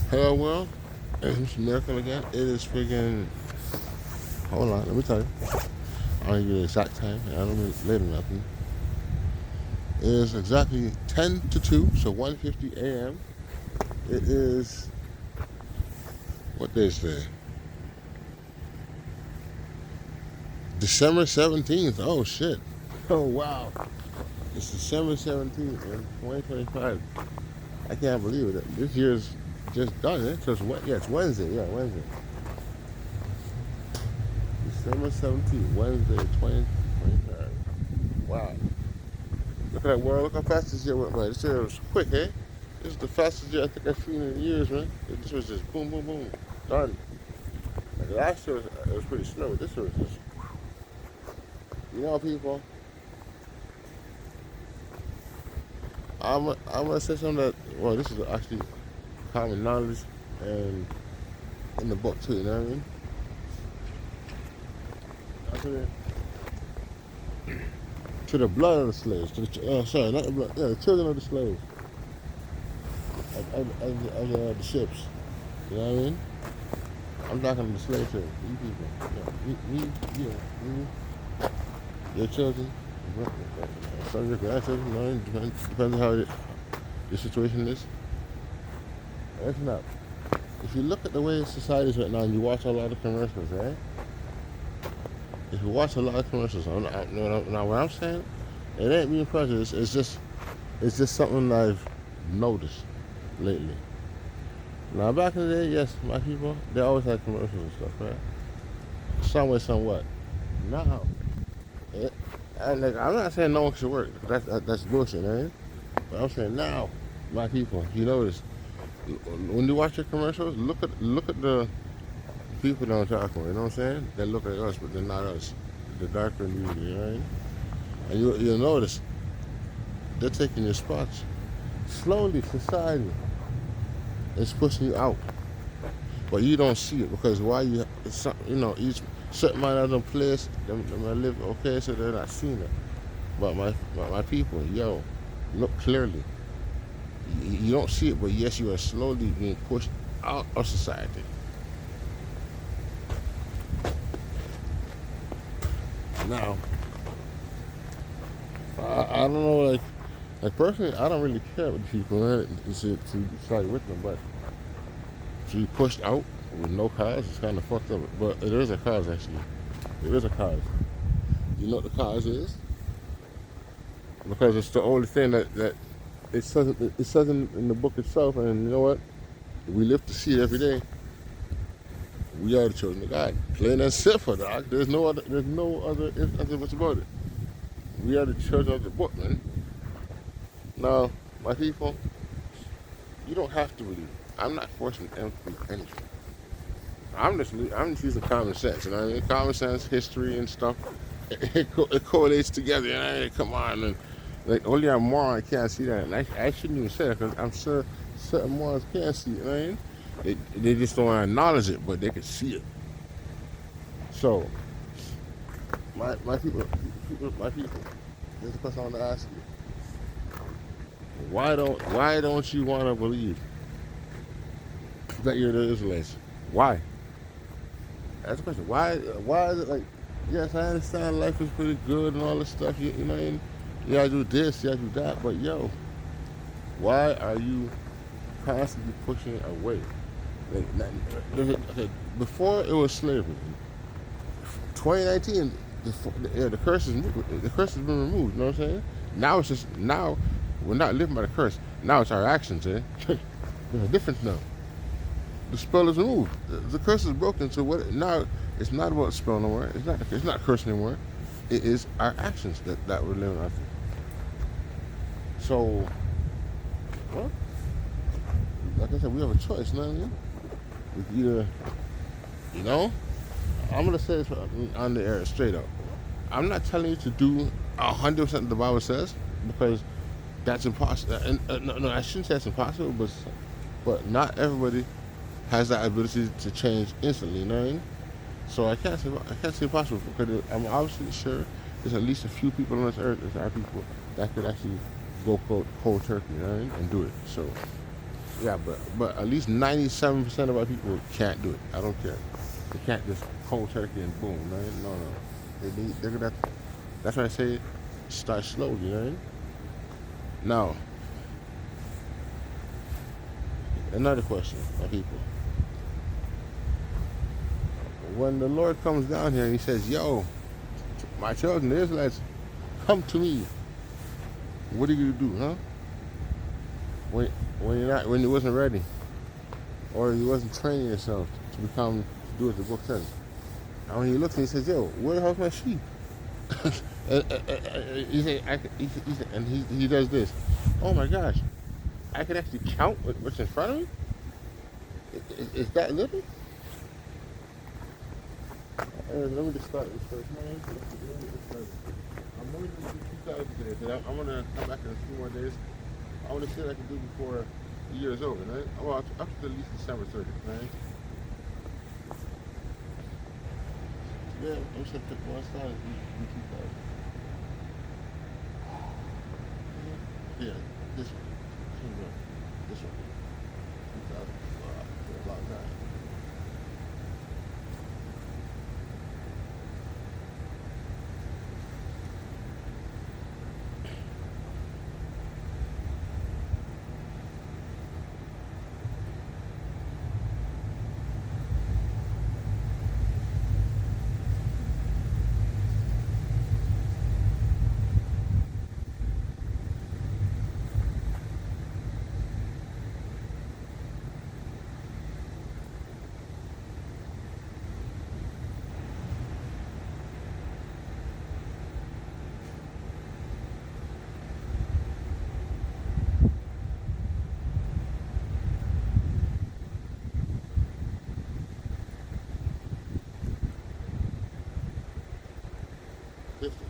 Hello world, it's Mr. Miracle again. It is friggin'. Hold on, let me tell you. I don't give you the exact time. I don't mean later nothing. It is exactly 10 to 2, so 1:50 a.m. It is. What day is today? December 17th. Oh shit. Oh wow. It's December 17th, man. 2025. I can't believe it. This year's just done, eh? So it's, yeah, it's Wednesday. Yeah, Wednesday. December 17th, Wednesday, 2025. Wow. Look at that world. Look how fast this year went by. This year was quick, eh? This is the fastest year I think I've seen in years, man. This was just boom, boom, boom. Done. Like last year it was pretty slow. This year was just, people, I'm gonna say something that, well, this is actually common knowledge and in the book too, you know what I mean? I put to the blood of the slaves, to the, sorry, not the blood, yeah, the children of the slaves, of the ships, you know what I mean? I'm talking to the slave trade, you people, me, your children, some of your grandchildren, you know, depends on how your situation is. Listen up. If you look at the way society is right now and you watch a lot of commercials, right? If you watch a lot of commercials, now what I'm saying, it ain't being prejudiced. It's just something I've noticed lately. Now back in the day, yes, my people, they always had commercials and stuff, right? Some way, somewhat. Now, like, I'm not saying no one should work. That's bullshit, man. But I'm saying now, my people, you notice when you watch your commercials, look at the people that I'm talking about. You know what I'm saying? They look at us, but they're not us. The darker community, you know what I mean? And you'll notice they're taking your spots. Slowly, society is pushing you out, but you don't see it because why each certain man of them place them live okay, so they're not seeing it. But my people, yo, look clearly. You don't see it, but yes, you are slowly being pushed out of society. Now, I don't know, like personally, I don't really care what people to side with them, but to be pushed out with no cause is kind of fucked up. But it is a cause, actually. It is a cause. You know what the cause is? Because it's the only thing that it says in the book itself, and you know what? We live to see it every day. We are the children of God. Plain and simple, dog. There's no other if nothing much about it. We are the children of the book, man. Now, my people, you don't have to believe. I'm not forcing them to believe anything. I'm just using common sense, you know what I mean? Common sense, history, and stuff. It correlates together, you know what I mean? Come on, and like only a moron can't see that, and I shouldn't even say that because I'm sure certain morons can see it, you know what I mean? They just don't acknowledge it, but they can see it. So, my people, there's a question I want to ask you. Why don't you want to believe that you're the Israelites? Why? That's the question. Why is it like? Yes, I understand life is pretty good and all this stuff. You know, and you gotta do this, you gotta do that. But yo, why are you constantly pushing away? Like, okay, before it was slavery. 2019, the curse has been removed. You know what I'm saying? Now we're not living by the curse. Now it's our actions. Eh? There's a difference now. The spell is removed. The curse is broken. So what? Now it's not about spell no more. It's not curse anymore. It is our actions that we're living after. So, well, like I said, we have a choice. You know what I mean? We can either, you know, I'm gonna say this on the air straight up. I'm not telling you to do 100% the Bible says because that's impossible. And no, I shouldn't say it's impossible, but not everybody has that ability to change instantly. You know what I mean? So I can't say impossible because I'm obviously sure there's at least a few people on this earth, there's our people that could actually go cold turkey, you know what I mean, and do it. So Yeah, but at least 97% of our people can't do it. I don't care. They can't just cold turkey and boom. Man. No, no. They're gonna. That's why I say start slowly. You know what I mean? Now, another question, my people. When the Lord comes down here and He says, "Yo, my children, the Israelites, come to me," what are you gonna do, huh? When when you're not, when you wasn't ready, or you wasn't training yourself to become, to do what the book says. And when he looks and he says, "Yo, where the hell's my sheep?" He say, and he does this. Oh my gosh, I can actually count what's in front of me. Is that little? Let me just start this first, man. I'm only going to do 2,000 today. I'm going to come back in a few more days. I want to see what I can do before the year is over, right? Well, up to at least December 30th, right? Yeah, I'm just going to pick one side and do 2,000. Yeah, this one. This one. 2,000. For a long time. This one.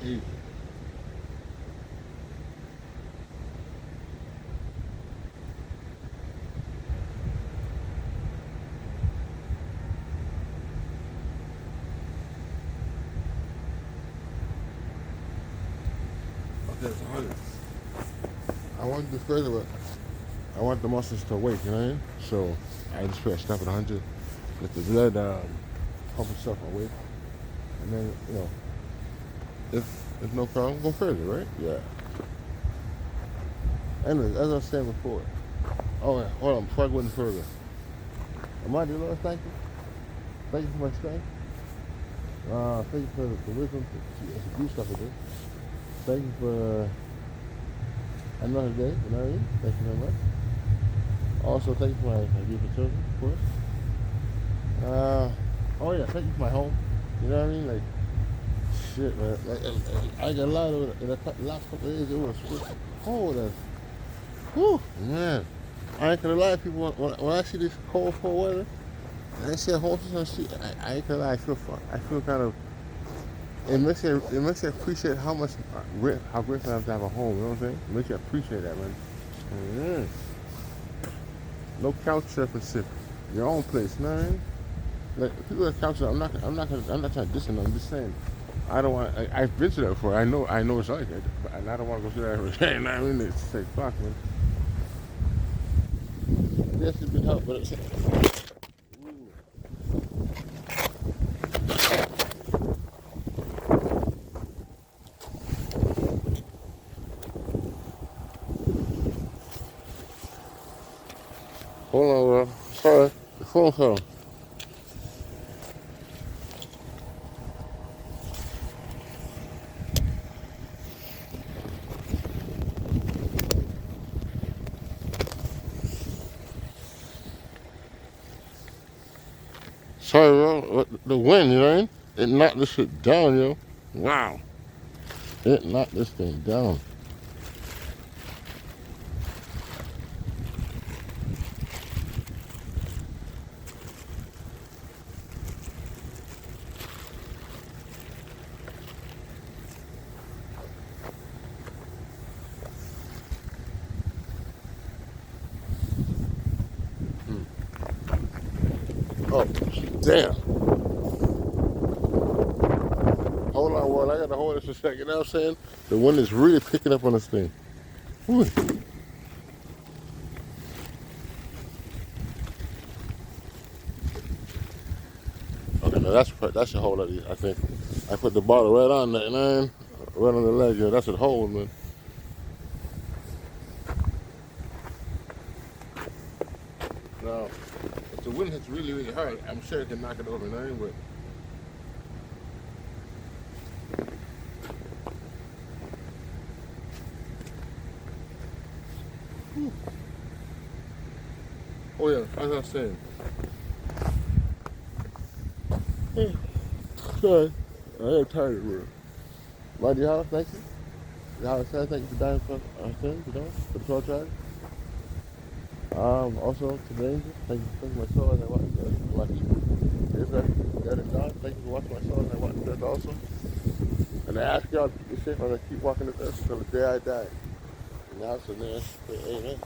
Easy. Okay, it's 100. I want to do further, but I want the muscles to wake, you know what I mean? So I just put a step at 100, let the blood pump itself awake, and then, if no problem, go further, right? Yeah. Anyways, as I was saying before, oh, yeah, hold on, before I go any further, Almighty Lord, thank you. Thank you for my strength. Thank you for the wisdom to do stuff with this. Thank you for another day, you know what I mean? Thank you very much. Also, thank you for my beautiful children, of course. Oh yeah, thank you for my home. You know what I mean? Like, shit, man. I got a lot of it in the last couple of days. It was cold as, whew, man. I ain't gonna lie, people. When I see this cold weather, and I see a horses on the street, I ain't gonna lie. I feel kind of. It makes you appreciate how much, how grateful I have to have a home. You know what I'm saying? It makes you appreciate that, man. Mm. No couch surfing shit. Your own place, you know what I mean? Like people that couch, I'm not trying to diss them. I'm just saying, I don't want. I've been to that before. I know it's like it, and I don't want to go through that ever again. You know what I mean? It's like fuck, man. Yes, it's been help, but it's. Hold on, bro. Sorry, the phone call. Sorry, bro. The wind, you know what I mean? It knocked this shit down, yo. Wow. It knocked this thing down. Damn. Hold on, Ward. I got to hold this for a second. You know what I'm saying? The wind is really picking up on this thing. Whew. Okay, now that should hold it. I think I put the bottle right on that, man. Right on the leg. Yeah, that should hold, man. Now, if the wind hits really, really hard, I'm sure it can knock it over, man. But whew. Oh yeah, as I was saying. Sorry, I am tired, bro. My dear house, thank you. The house said thank you for dying for thing, for the 12 tribe. Also to the angel, thank you for taking my soul as I watch the lucky. Israel, dead and gone, thank you for watching my soul as I watch the earth also. And I ask y'all to keep me safe as I keep walking this earth until the day I die. And now, so then, amen.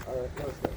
All right, let's go.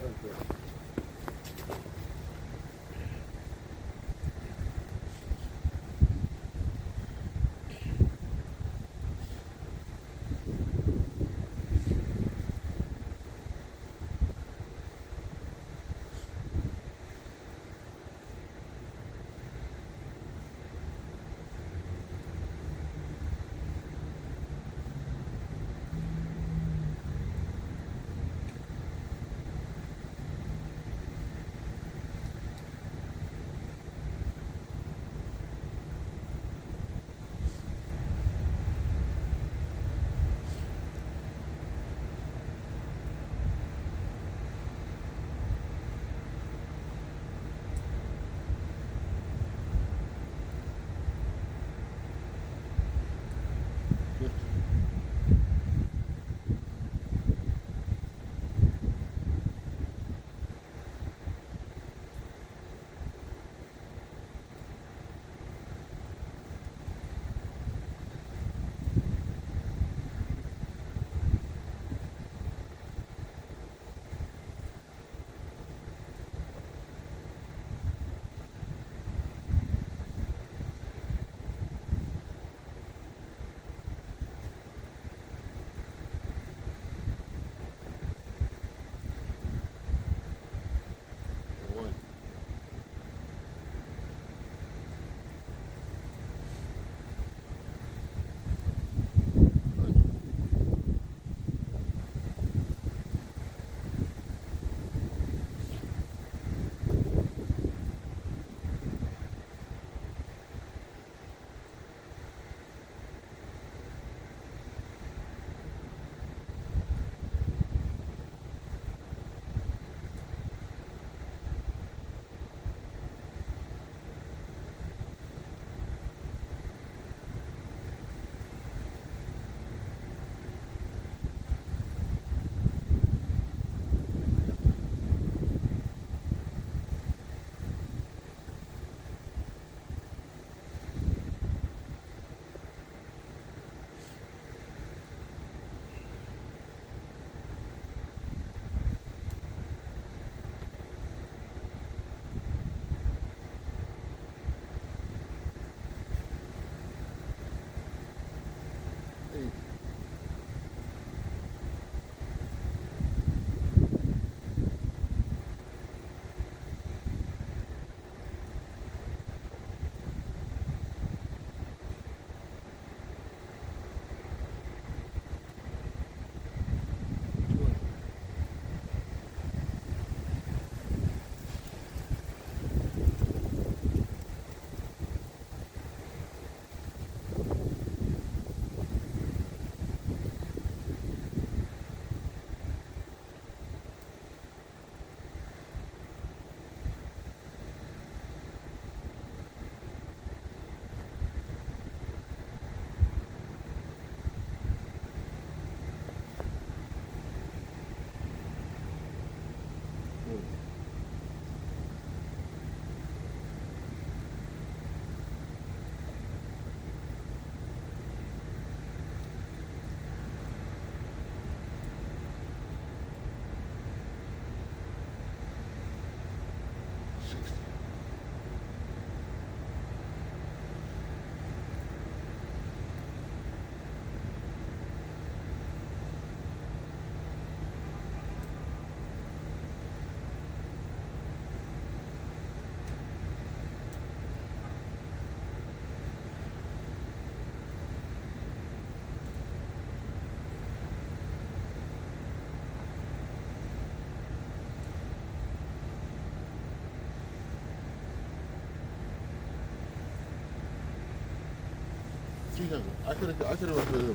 300. I could have went further,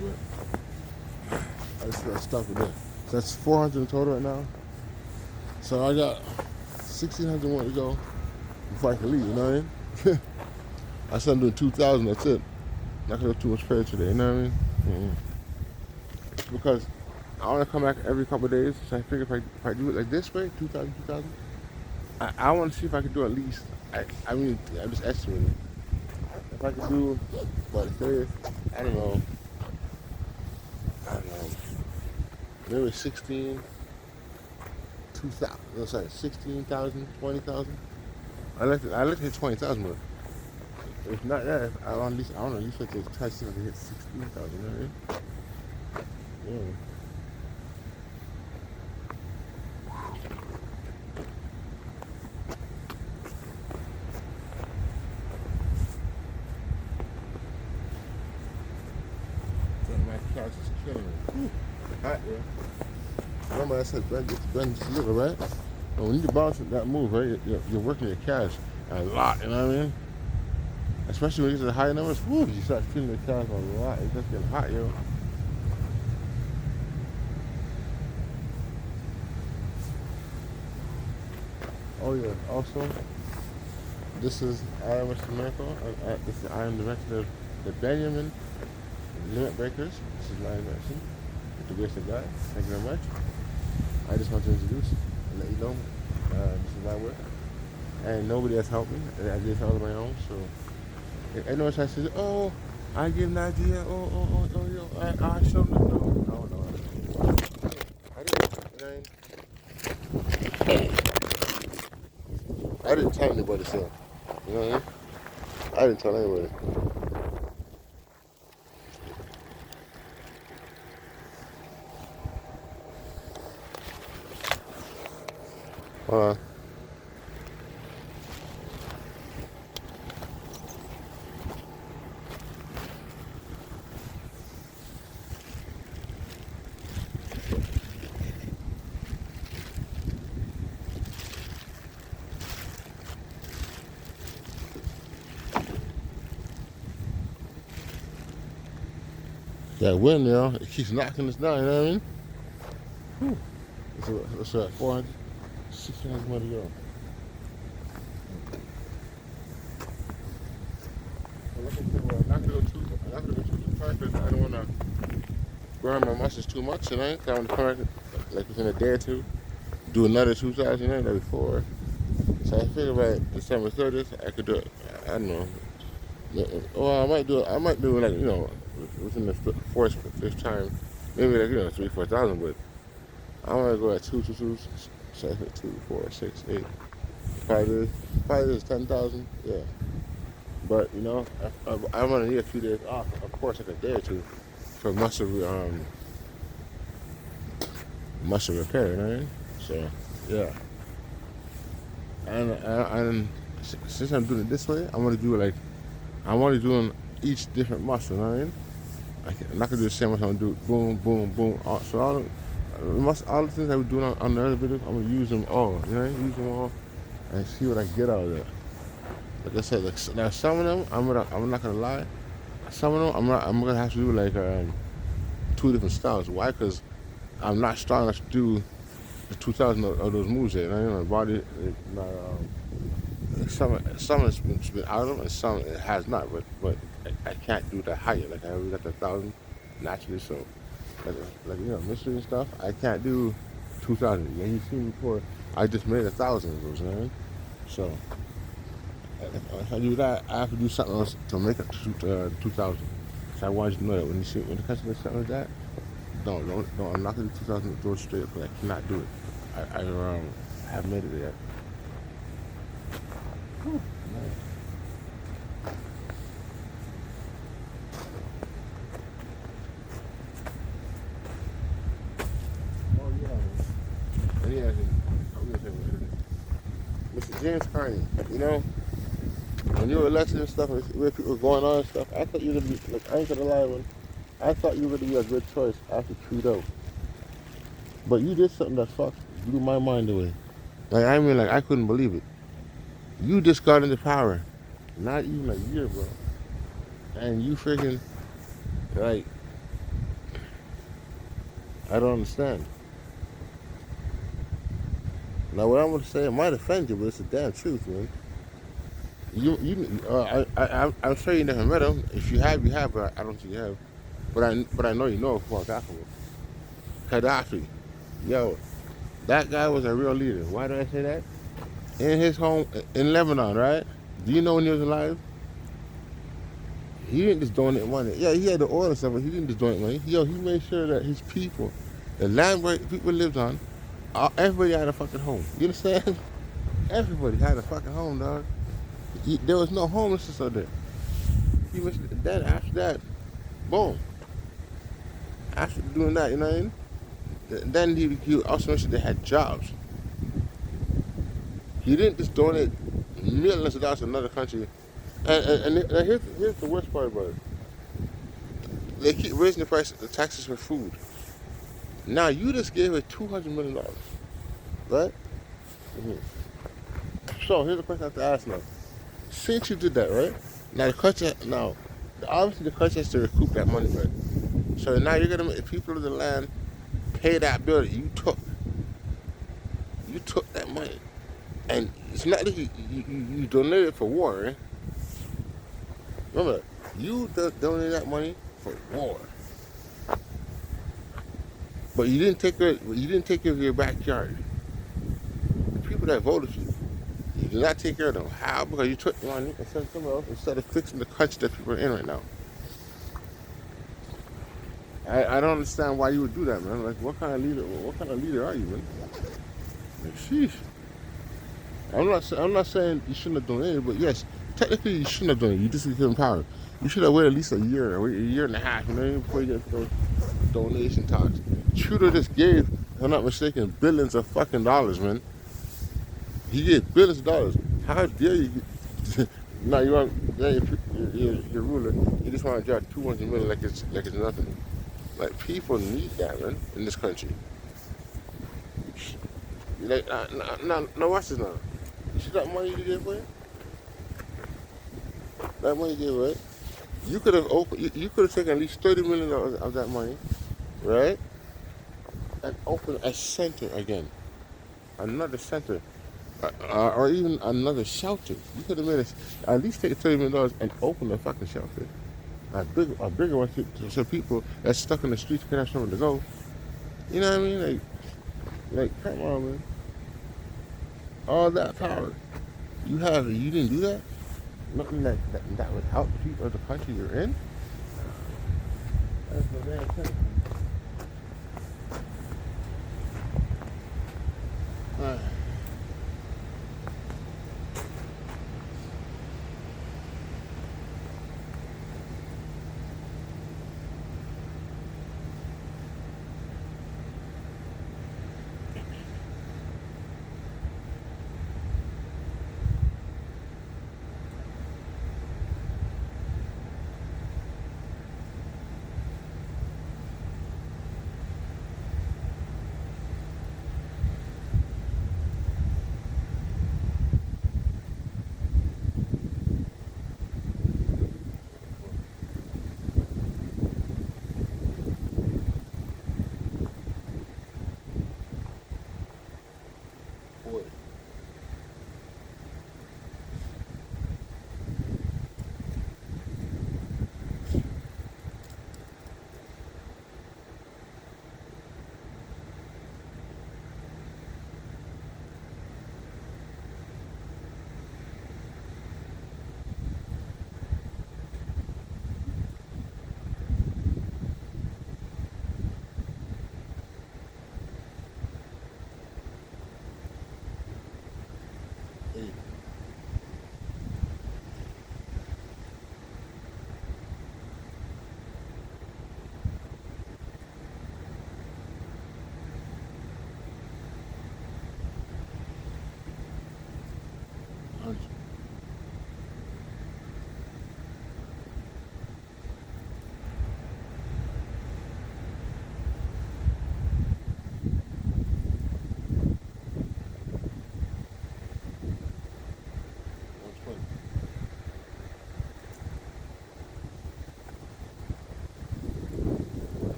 but I stopped it there. So that's 400 in total right now. So I got 1,600 more to go before I can leave. You know what I mean? I said I'm doing 2,000. That's it. Not gonna do too much pay today. You know what I mean? Because I want to come back every couple of days. So I figure if I do it like this way, 2,000, 2,000. I want to see if I could do at least. I mean, I'm just estimating. If I could do, what, say, I don't know, maybe 16, 2,000, no, sorry, 16,000, 20,000. I like to hit 20,000, but if not that, I want at least like to try to see if I can hit 16,000, you know what I mean? Yeah. My couch is killing me. Hot, yeah. Remember I said bend just a little, right? But when you bounce that move, right, you're working your calves a lot, you know what I mean? Especially when you get to the higher numbers, whoo, you start feeling the calves a lot. It's just getting hot, yo. Oh yeah, also, I am Mr. Miracle. I am the director of the Benjamin Limit Breakers. This is my invention. With the grace of God. Thank you very much. I just want to introduce and let you know this is my work. And nobody has helped me. I did it all on my own. So if anyone tries to say, oh, I give an idea, yo, I show them. No. I didn't. I didn't tell anybody, so. You know what I mean? I didn't tell anybody. Uh, that wind, you know, it keeps knocking us down, you know what I mean? Whew. It's 400, 600 more to go. I'm not gonna go too far because I don't want to burn my muscles too much tonight. So I'm gonna come back like within a day or two, do another 2,000 every 4. So I figure by December 30th, I could do it. I don't know. Well, I might do it. I might do it like, within the fourth, fifth time, maybe like 3, 4,000. But I want to go at 2, so I hit 2, 4, 6, 8. 5 is 10,000. Yeah. But I'm gonna need a few days off. Of course, like a day or two for muscle repair. You know what I mean? So yeah. And since I'm doing it this way, I'm only doing each different muscle. You know what I mean? I'm not gonna do the same muscle. I'm gonna do boom, boom, boom. So all the things I was doing on the other videos, I'm gonna use them all. You know, use them all and see what I get out of it. Like I said, now some of them, I'm not gonna lie. Some of them, I'm gonna have to do like 2 different styles. Why? Because I'm not strong enough to do the 2,000 of those moves yet. My body, some has been out of them, and some it has not. But I can't do that higher. Like I already got the 1,000 naturally. So like mystery and stuff, I can't do 2,000. And you've seen before, I just made 1,000 of those. You know what I mean? So. If I do that, I have to do something else to make it to 2,000. So I want you to know that when it comes to something like that, don't. I'm not gonna do 2,000 throw it straight up because I cannot do it. I haven't made it yet. Whew, nice. Oh yeah, man. Yeah, I'm gonna say Mr. James Carney. When you were elected and stuff, where people were going on and stuff, I thought you were gonna be like, I ain't gonna lie, man. I thought you were gonna be a good choice after Trudeau. But you did something that blew my mind away. Like I couldn't believe it. You just got into power, not even a year, bro. And you freaking Like, I don't understand. Now, what I'm gonna say, it might offend you, but it's the damn truth, man. I'm sure you never met him. If you have, you have, but I don't think you have. But I know you know who I'm talking about. Gaddafi. Yo, that guy was a real leader. Why do I say that? In his home in Lebanon, right? Do you know when he was alive? He didn't just donate money. Yeah, he had the oil and stuff, but he didn't just donate money. Yo, he made sure that his people, the land where people lived on, everybody had a fucking home. You understand? Everybody had a fucking home, dog. There was no homelessness out there. Then after that, boom. After doing that, you know what I mean? Then he also mentioned they had jobs. He didn't just donate millions of dollars to another country. And here's the worst part about it. They keep raising the price of the taxes for food. Now you just gave it $200 million, right? Mm-hmm. So here's the question I have to ask now. Since you did that, right? Now obviously the country has to recoup that money, right? So now you're gonna make the people of the land pay that bill that you took. You took that money, and it's not that you donated it for war, right? Remember, you donated that money for war, but you didn't take care of your backyard. The people that voted for you, you did not take care of them. How? Because you took money and sent somewhere else instead of fixing the country that people are in right now. I don't understand why you would do that, man. Like, what kind of leader? What kind of leader are you, man? Like, sheesh. I'm not saying you shouldn't have donated, but yes, technically you shouldn't have donated. You just became power. You should have waited at least a year, or a year and a half, you know, before you get those donation talks. Trudeau just gave, if I'm not mistaken, billions of fucking dollars, man. He gave billions of dollars. How dare you? Now you want your ruler. You just want to drop 200 million like it's nothing. Like, people need that, man, in this country. Like, now watch this now. You see that money you gave away? That money you gave away? You could have taken at least $30 million of that money, right? And opened a center again, another center, or even another shelter. You could have made at least take $30 million and open a fucking shelter, a bigger one, so people that's stuck in the streets can have somewhere to go. You know what I mean? Like, come on, man. All that power you have, and you didn't do that. Nothing that would help people of the country you're in. That's no damn thing. Alright.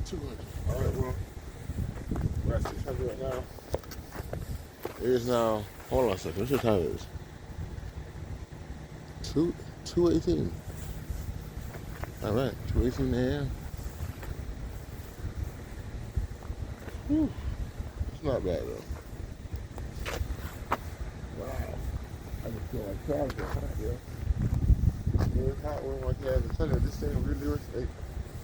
200. All right, well, we're at 600 right now. It is now, hold on a second, what's your time is? 2, 2:18. All right, 2:18 a.m. Whew, it's not bad though. Wow, I just feel like calves are hot, yo. It's hot when my calves are telling this thing really works. Like,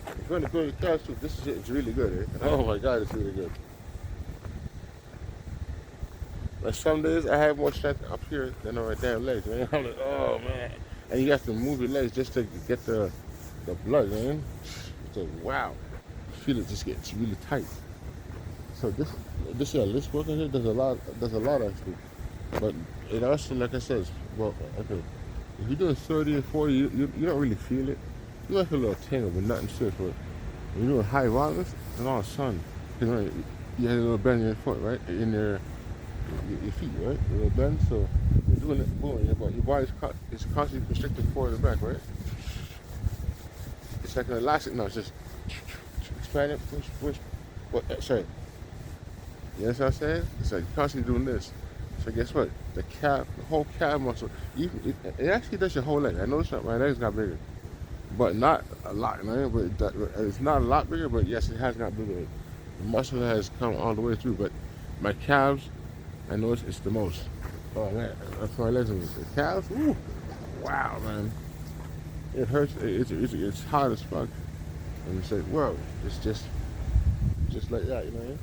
if you're gonna go to the calves too, this shit is really good, eh? Oh my god, it's really good. Like some days I have more strength up here than on my damn legs, man. I'm like, oh man. And you have to move your legs just to get the blood, man. It's like, wow. Feel it just gets really tight. So this list working here does a lot actually. But it also, like I said, well, okay. If you're doing 30 and 40, you don't really feel it. You might feel a little tingle, but nothing serious. But when you're doing high volumes, and all of a sudden, you know, you have a little bend in your foot, right? In your feet, right? A little bend. So you're doing it, boom, your body's is constantly constricted forward and back, right? It's like an elastic now. It's just expand it, push. Sorry. You understand what I'm saying? It's like you're constantly doing this. So guess what? The whole calf muscle, it actually does your whole leg. I noticed that my legs got bigger, but not a lot. You know, but it's not a lot bigger, but yes, it has got bigger. The muscle has come all the way through, but my calves, I notice it's the most. Oh man, that's my legs. The calves, ooh, wow, man. It hurts. It's hard as fuck. And you say, whoa, it's just like that, you know what I mean?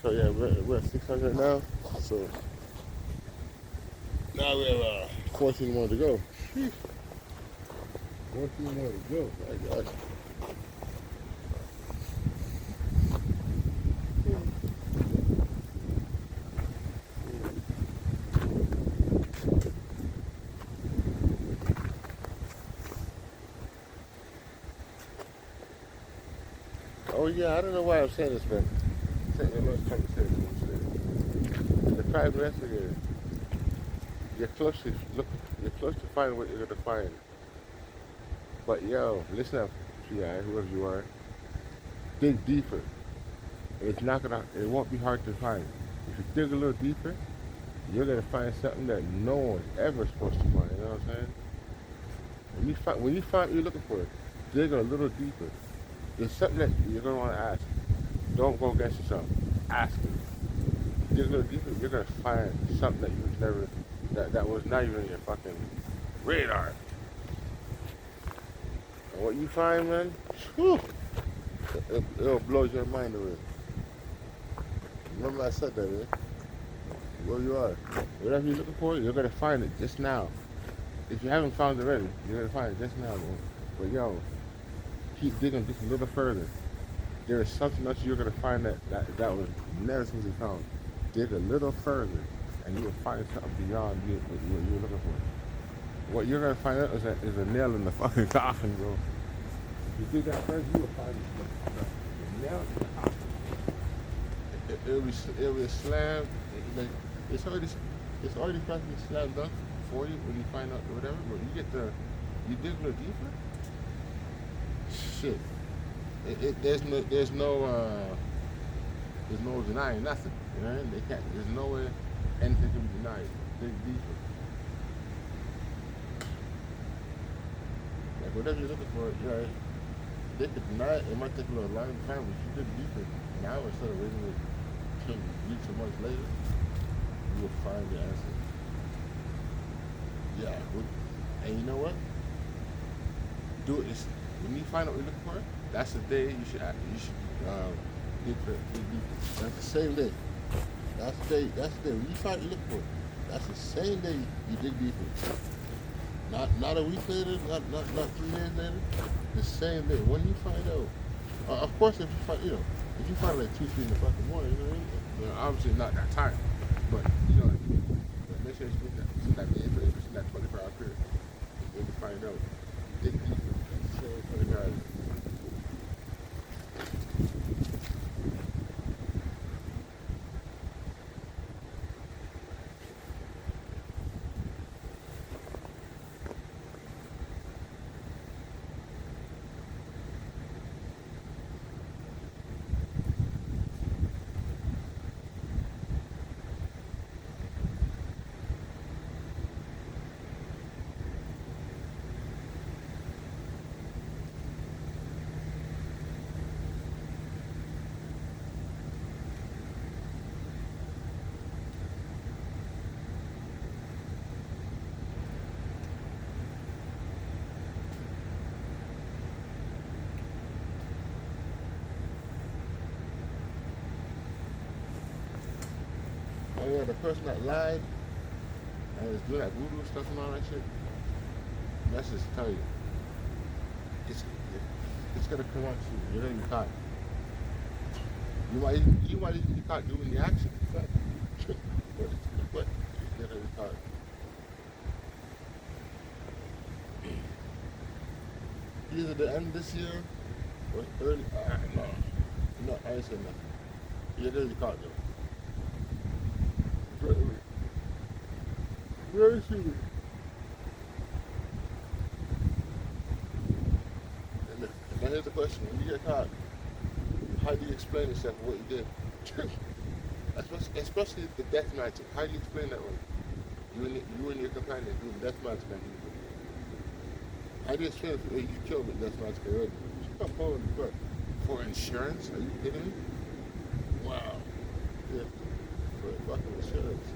So yeah, we're at 600 now. So now we have 14 more to go. 14 more to go. My gosh. Oh yeah, I don't know why I'm saying this, but a lot of conversation. The private investigator, you're close to look, you're close to finding what you're gonna find. But yo, listen up, PI, whoever you are, dig deeper. It won't be hard to find. If you dig a little deeper, you're gonna find something that no one's ever supposed to find. You know what I'm saying? When you find what you're looking for, dig a little deeper. It's something that you're gonna want to ask. Don't go against yourself. Ask it. Dig a little deeper. You're gonna find something that you was never, that was not even in your fucking radar. And what you find, man, whew, it'll blow your mind away. Remember I said that, man. Where you are, whatever you're looking for, you're gonna find it just now. If you haven't found it already, you're gonna find it just now, man. But yo, keep digging just a little further. There is something else you're gonna find that was never supposed to be found. Dig a little further, and you will find something beyond what you were looking for. What you're gonna find out is a nail in the fucking coffin, bro. If you dig that further, you will find the nail in the coffin. It'll be a slam. Like, it's already practically slam dunk for you when you find out or whatever. But you dig a little deeper. Shit. There's no denying nothing. You know what I mean? There's no way anything can be denied. Dig deeper. Like whatever you're looking for, you know, they could deny it. It might take a little longer time, but you dig deeper. Now instead of waiting until weeks or months later, you will find the answer. Yeah. And you know what? Do it. When you find out what you're looking for, that's the day you should dig deeper. That's the same day. That's the day. When you find what you're looking for, that's the same day you dig deeper. Not a week later, not 3 days later. The same day. When you find out, of course, if you find like 2, 3 in the fucking morning, you know what I mean? You know, obviously not that time, but you know, make sure it's within that 24-hour period. When you find out, dig deeper. So, for the guys. Oh yeah, the person that lied and is doing that voodoo stuff and all that shit. Message tell you, it's it's gonna come on to you. You're gonna be caught. You might even be caught doing the action. But, but you're gonna be caught. Either the end of this year or early. No, no, I ain't saying nothing. You're gonna be caught though. Very, very soon. Now here's the question: when you get caught, how do you explain yourself what you did? Especially the death magic. How do you explain that one? You and your companion doing death magic on people. How do you explain if you killed with death magic already? She come forward and court. For insurance? Are you kidding me? Wow. Yeah. For fucking insurance.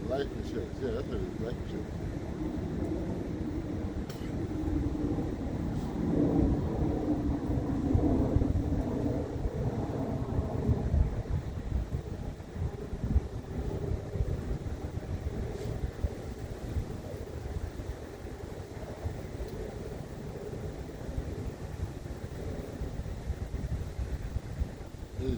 Life insurance. Yeah, that's what it is. Life insurance. Hey,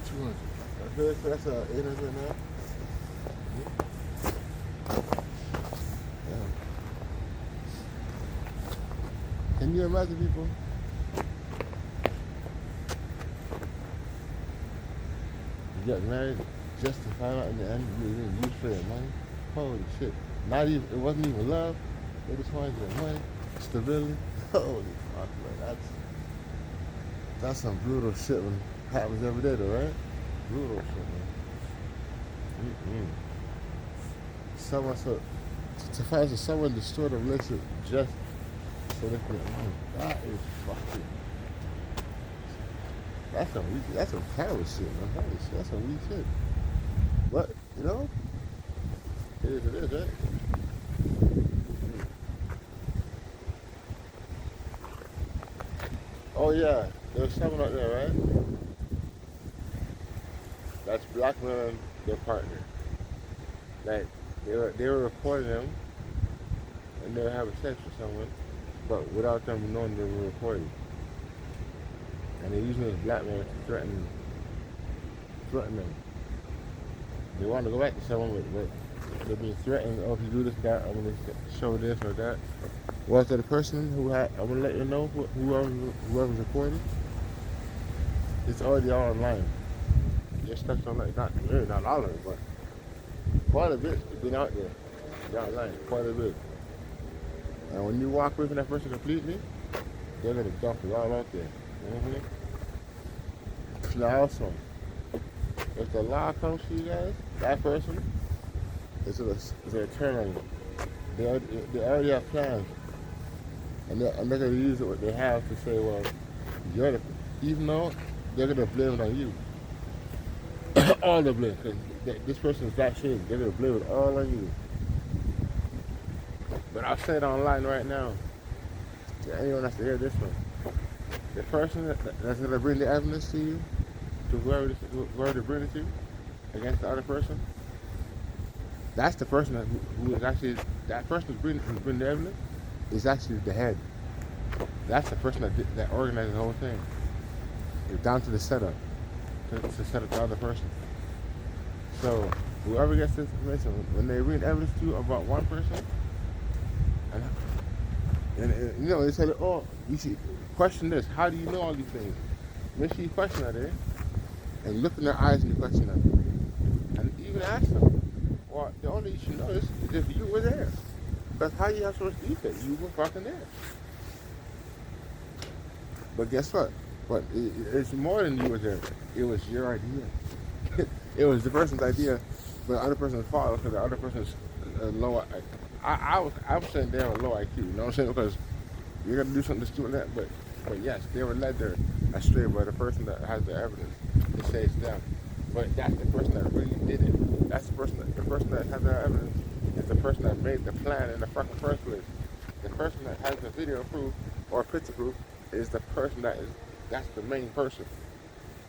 $200. Okay, so that's 800 now. Yeah. Can you imagine people? You got married just to find out in the end you were being used for your money? Holy shit. Not even, it wasn't even love. They just wanted your money. Stability. Holy fuck, man. That's some brutal shit when it happens every day though, right? Brutal shit, man. Someone so to find someone destroy the relationship just so they can that is fucking that's some careless shit, man. Holy shit, that's some weak shit. But, you know, it is, right? Oh yeah, there's someone out there, right? That's blackmailing their partner. Like they were recording them and they were having sex with someone, but without them knowing they were recording. And they're using this blackmail to threaten them. They want to go back to someone but they're being threatened. Oh, if you do this, that, I'm gonna show this or that. Was that the person who had? I'm gonna let you know whoever's recording. It's already all online. Your stuff's online, not all of it, but quite a bit. It's been out there. It's online, quite a bit. And when you walk away from that person completely, they're gonna dump it all out there. Now also, if the law comes to you guys, that person is a turn on you. They already have plans, and they're gonna use what they have to say, well, you're the, even though they're gonna blame it on you, all the blame, because this person is that shady. They're gonna blame it all on you. But I'll say it online right now to anyone that's to hear this one. The person that's gonna bring the evidence to you, to whoever they bring it to, against the other person, that's the person who is actually, that person who's bringing the evidence is actually the head. That's the person that organized the whole thing. It's down to the setup, to set up the other person. So whoever gets this information, when they bring evidence to you about one person, and you know, they said, oh, you should question this. How do you know all these things? Make sure you question that, and look in their eyes and you question them. And even ask them, well, the only you should know is if you were there. Because how you have supposed to eat that? You were fucking there. But guess what? But it's more than you were there. It was your idea. It was the person's idea, but the other person's fault because the other person's low. I was saying they have a low IQ. You know what I'm saying? Because you're gonna do something stupid like that. But yes, they were led there astray by the person that has the evidence. It says them. But that's the person that really did it. That's the person that has the evidence is the person that made the plan in the fucking first place. The person that has the video proof or picture proof is the person that's the main person.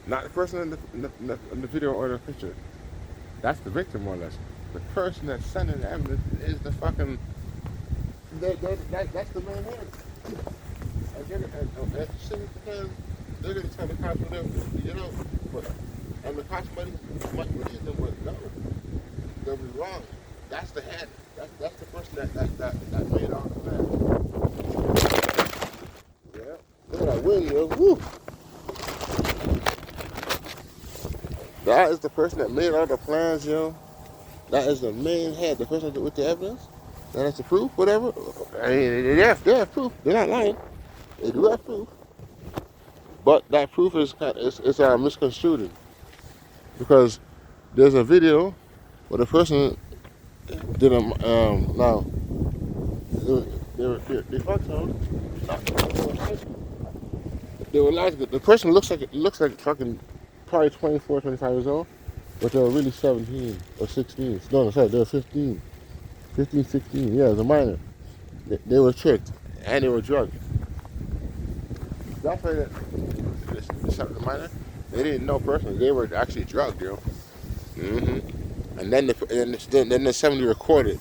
Not the person in the video or the picture. That's the victim, more or less. The person that's sending the evidence is the fucking. That's the main head. And if you see the plan, they're going to tell the cops whatever, you know. And the cops might believe them, but no, they'll be wrong. That's the head. That's the person that made all the plan. Yeah. Look at that wind, yo. Woo. That is the person that made all the plans, yo. That is the main head, the person with the evidence. That has the proof, whatever. I mean, they have proof. They're not lying. They do have proof. But that proof is misconstrued. Because there's a video where the person did a, now, they fucked on. They were like, the person looks like fucking probably 24, 25 years old, but they were really 17 or 16. No, sorry, they were 15, 16, yeah, as a minor. They were tricked, and they were drugged. That's why the minor, they didn't know personally, they were actually drugged, yo. And then the 70 recorded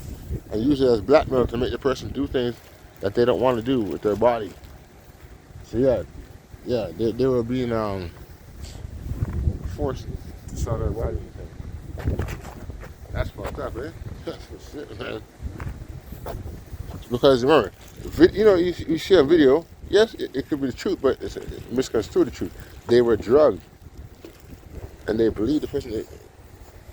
and use it as blackmail to make the person do things that they don't want to do with their body. So yeah, they were being forced to sell their body. That's fucked up, eh? That's for shit, man. Because remember, you know, you see a video. Yes, it could be the truth, but it's misconstrued the truth. They were drugged, and they believed the person.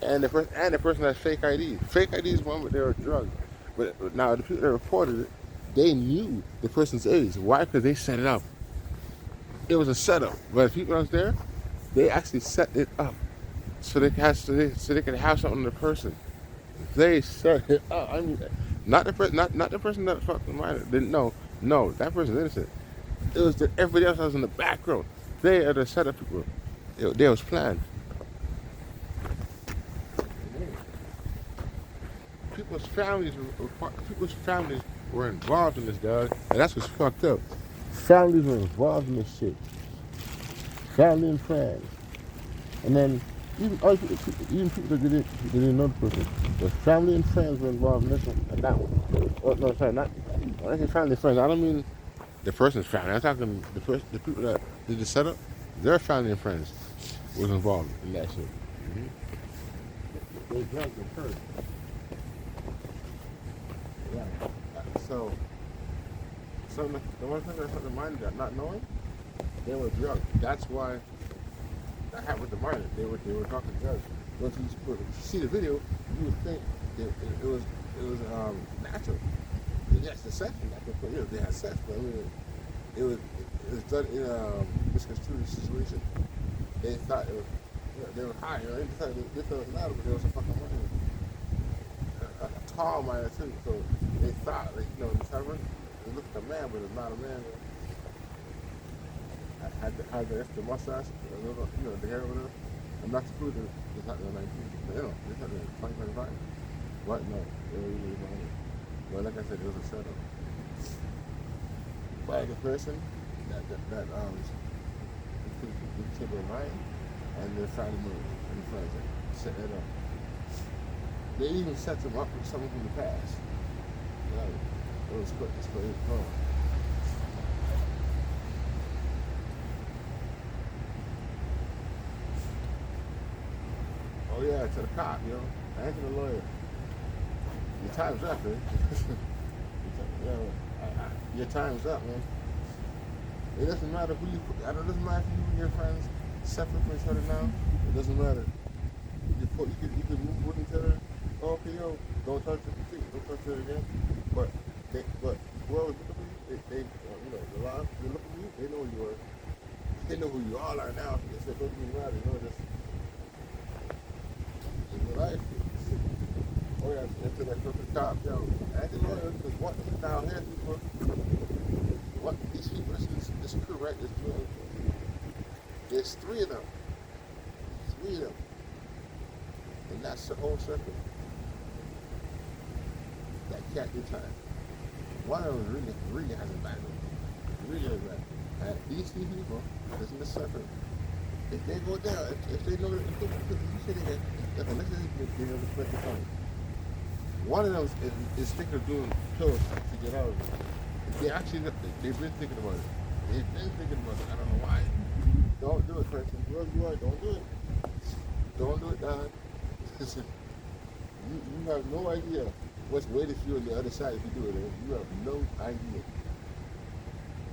And the person has fake ID. Fake ID is one, but they were drugged. But now the people that reported it, they knew the person's age. Why? Because they set it up. It was a setup. But the people that was there, they actually set it up so they could have something on the person. They set it up. I mean, not the person that fucked the minor. Didn't know. No, that person's innocent. It was everybody else that was in the background. They are the setup people. They was planned. People's families were involved in this, dog, and that's what's fucked up. Families were involved in this shit. Family and friends, and then even people that didn't know the person, the family and friends were involved in this one and that one. Oh, no, sorry, not when I say family and friends. I don't mean the person's family. I'm talking the people that did the setup. Their family and friends was involved in that shit. They drugged them first. Yeah. So the one thing that's not the minor that not knowing, they were drugged. That's why that happened with the minor. They were talking drugs. But if you see the video, you would think it was natural. Yes, the sex was natural. They had sex, but I mean, it was done in a misconstrued situation. They thought it was Yeah, they were high. You know, they thought it was loud, but there was a fucking money. A tall man too. So they thought, like, you know, the seven. They looked at the man, but it's not a man. Had the mustache, you know, the hair over there. I'm not excluding this happened in 19, but you know, this happened in 2025. But no, it was really funny. But like I said, it was a setup. By the person that took their mind and their family and friends set that up. They even set them up with someone from the past. Yeah, it was quick. It's crazy. Oh yeah, to the cop, you know. I ain't to the lawyer. Your time's up, man. Yeah, your time's up, man. It doesn't matter who you. It doesn't matter if you and your friends separate from each other now. It doesn't matter. You can move with each other. Oh, okay, yo, don't touch it. Don't touch it again. But whoever look at you, you know, the law. They look at you. They know who you are. They know who you all are now. It's it doesn't even matter. You know, just in your life. Oh yeah, into that crooked top, yo. And the lawyer is what down here, people. What these people? This crew, right? There's three of them. Three of them. And that's the whole circle. That can't do time. One of them really has a bad one. Really has a bad. And these three people, that's in the circle. If they go down, if they know, if you say they get, let's say they have a special time. One of them is thinking of doing pills to get out of it. They actually, they've been thinking about it. They've been thinking about it. I don't know why. Don't do it, person. Whoever you are, don't do it. Don't do it, God. You have no idea what's waiting for you on the other side if you do it. You have no idea.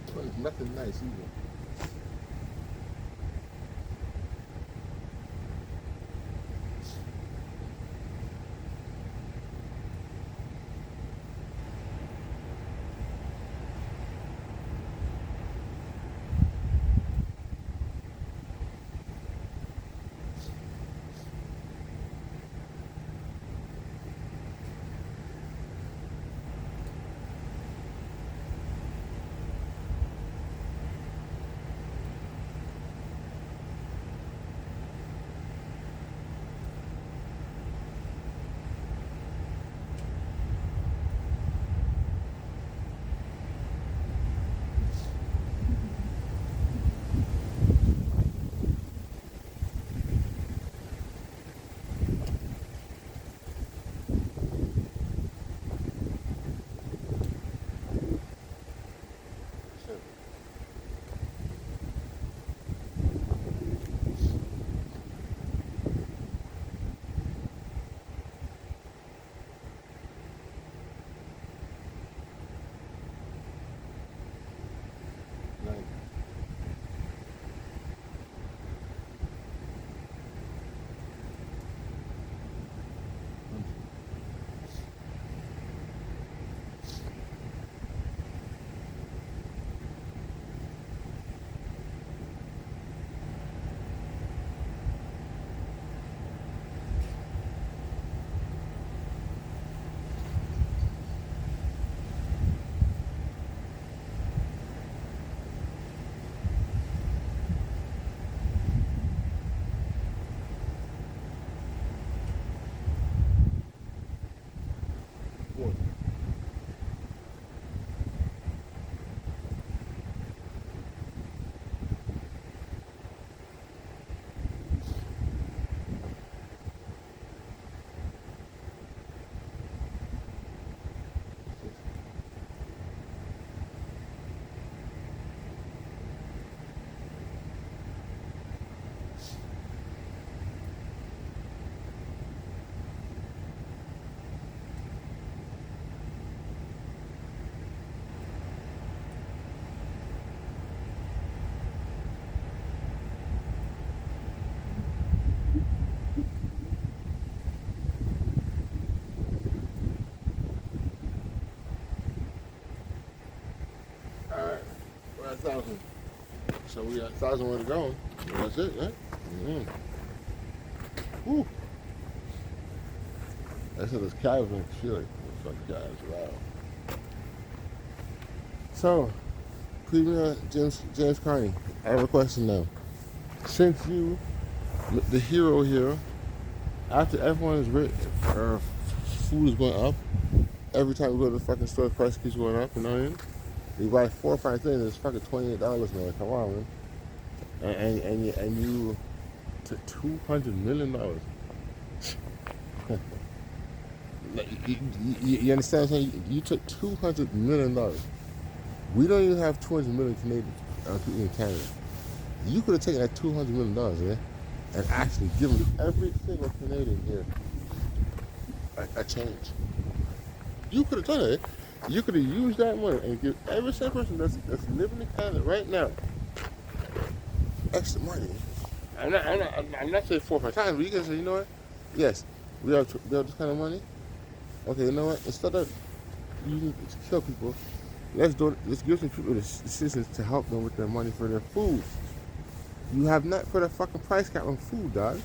It's nothing nice either. So, 90. What? All right. We're at 1,000. So we got 1,000 where to go. That's it, right? Mm-hmm. Whew. I said this guy was in Chile. Fuck guys, wow. So, Premier James Carney, I have a question now. Since you, the hero here, after everyone is rich, food is going up. Every time we go to the fucking store, the price keeps going up. You know what I mean? You buy 4 or 5 things, it's fucking $28 now. Come on, man. And you took $200 million. You understand what I'm saying? You took $200 million. We don't even have 200 million Canadians people in Canada. You could have taken that $200 million, yeah, and actually given every single Canadian here a change. You could have done it. You could have used that money and give every single person that's living in Canada right now extra money. I'm not saying 4 or 5 times, but you can say, you know what? Yes, we have this kind of money. Okay, you know what? Instead of using it to kill people, let's give some people the citizens to help them with their money for their food. You have not put a fucking price cap on food, dog.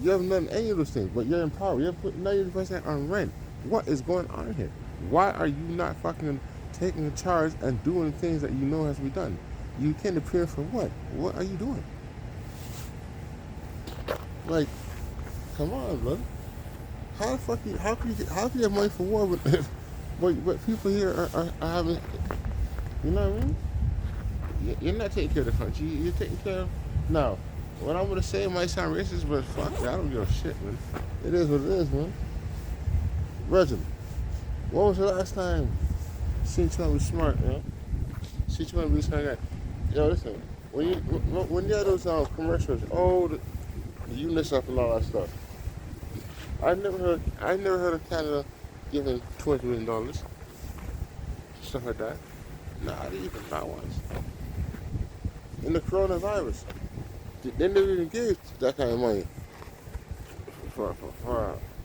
You haven't done any of those things, but you're in power. You haven't put 90% on rent. What is going on here? Why are you not fucking taking charge and doing things that you know has to be done? You can't appear for what? What are you doing? Like, come on, man. How the fuck how can you have money for war but people here are having, you know what I mean? You're not taking care of the country. You're taking care of, now, what I'm gonna say might sound racist, but fuck it, I don't give a shit, man. It is what it is, man. Reginald, when was the last time you trying to be smart, man? See you trying to be smart guy. Yo, listen, when you have those commercials, the UNICEF and all that stuff, I never heard of Canada giving $20 million, stuff like that. Nah, I didn't even not once. In the coronavirus, they never even gave that kind of money for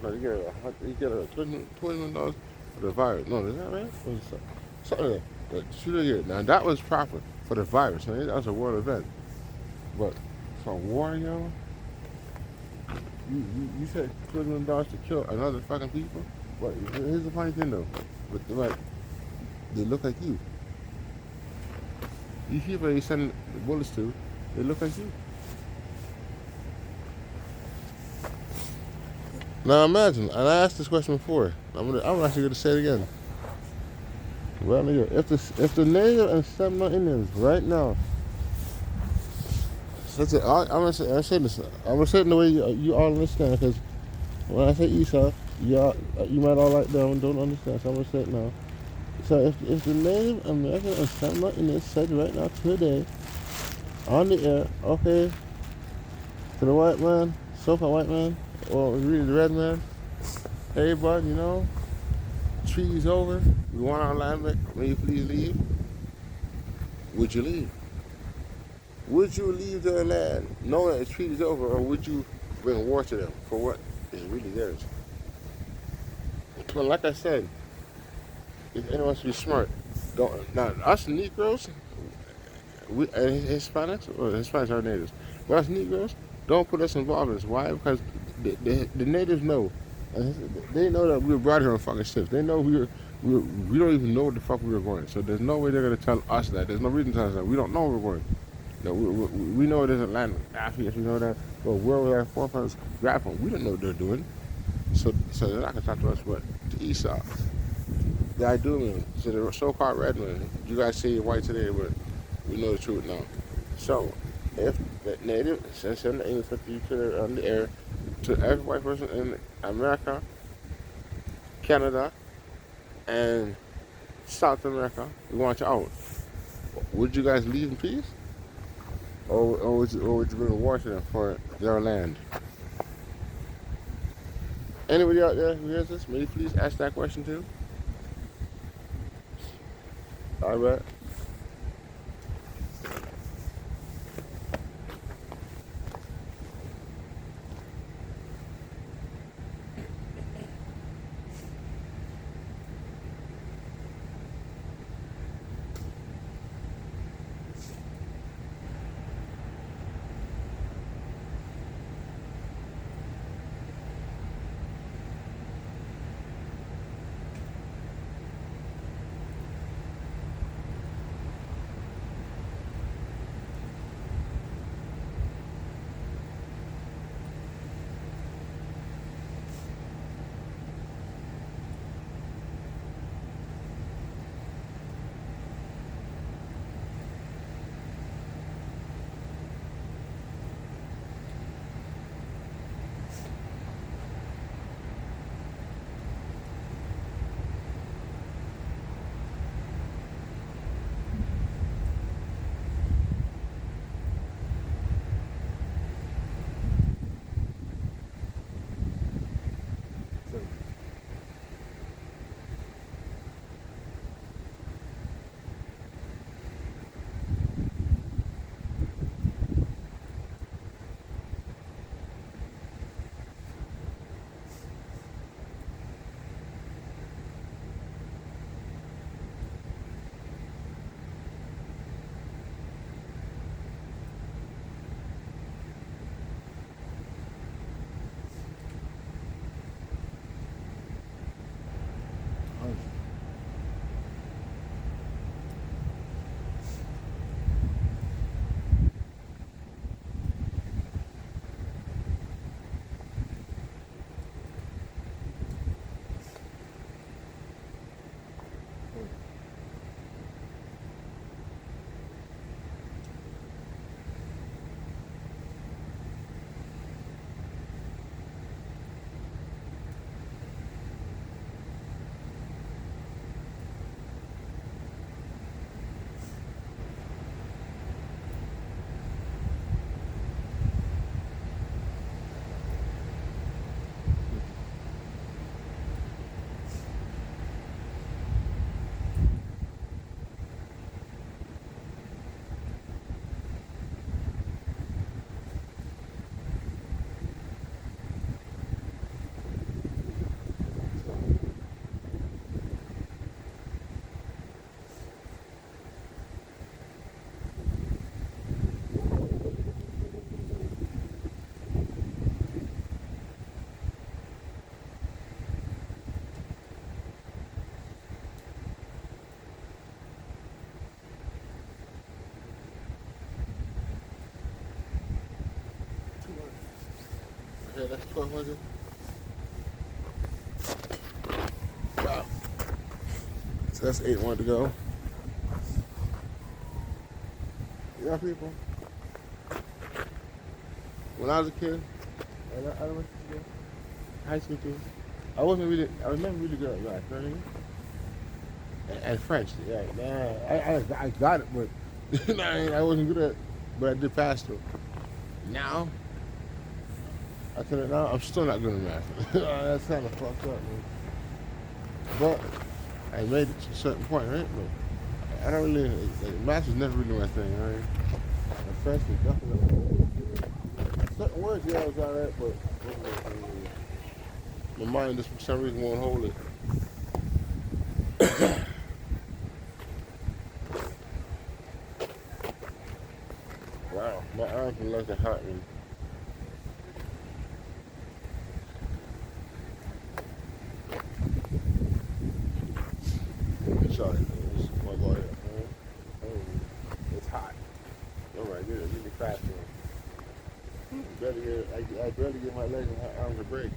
no, you get a $20 million for the virus. No, is that right? Something like that. Shoot it here. Now that was proper for the virus. I mean, that was a world event. But for war, yo, you said $20 million to kill another fucking people. But here's the funny thing though, but they look like you. You people you send the bullets to, they look like you. Now imagine, and I asked this question before. I'm actually gonna say it again. Well, nigga, if the Native and Seminole Indians right now, I'm gonna say this. I'm gonna say it in the way you all understand, because when I say Esau, you might all like them and don't understand. So I'm gonna say it now. So if the Native American and Seminole Indians said right now today on the air, okay, to the white man, so-called white man, or really the red man, hey bud, you know, treaty's over, we want our land back, may you please leave? Would you leave? Would you leave their land knowing that the treaty's over, or would you bring war to them for what is really theirs? But like I said, if anyone wants to be smart, don't, now us Negroes, Hispanics are natives, but us Negroes, don't put us involved in this. Why? Because the natives know, and they know that we were brought here on fucking ships. They know we don't even know where the fuck we were going. So there's no way they're gonna tell us that. There's no reason to tell us that. We don't know where we're going. No, we know there's a land after us. We know that. But where were our forefathers grab from? We don't know what they're doing. So they're not gonna talk to us. But to Esau, the Idumean, to the so-called red man. You guys say you're white today, but we know the truth now. So if the native send the English to on the air to every white person in America, Canada, and South America, we want you out. Would you guys leave in peace? Or would you bring war to them for their land? Anybody out there who hears this, may you please ask that question too? All right. Okay, that's 1,200. Wow. So that's 8 more to go. Yeah, people. When I was a kid, elementary school, high school too, I was never really good at math, you know what I mean? And French, yeah. Nah, I got it, but you know what I mean? I wasn't good at it, but I did pass through. Now, I tell you now, I'm still not good at math. That's kind of fucked up, man. But I made it to a certain point, right? But I don't really, like, math was never really my thing, right? And French was definitely, certain words, yeah, I was alright, but my mind just for some reason won't hold it. Wow, my arms are like a hot one. Sorry, it's my body. It's hot. All right, good. Really fast one. I barely get my legs and my arms a break.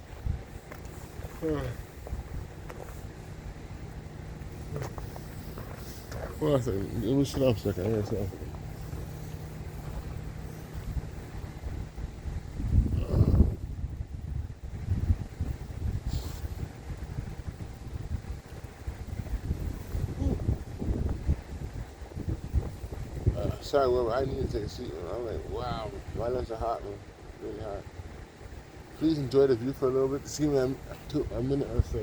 Well, let me sit up a second. I gotta sit up a second. Sorry, well, I need to take a seat. I'm like, wow, my legs are hot, man. Really hot. Please enjoy the view for a little bit. See me a minute or so.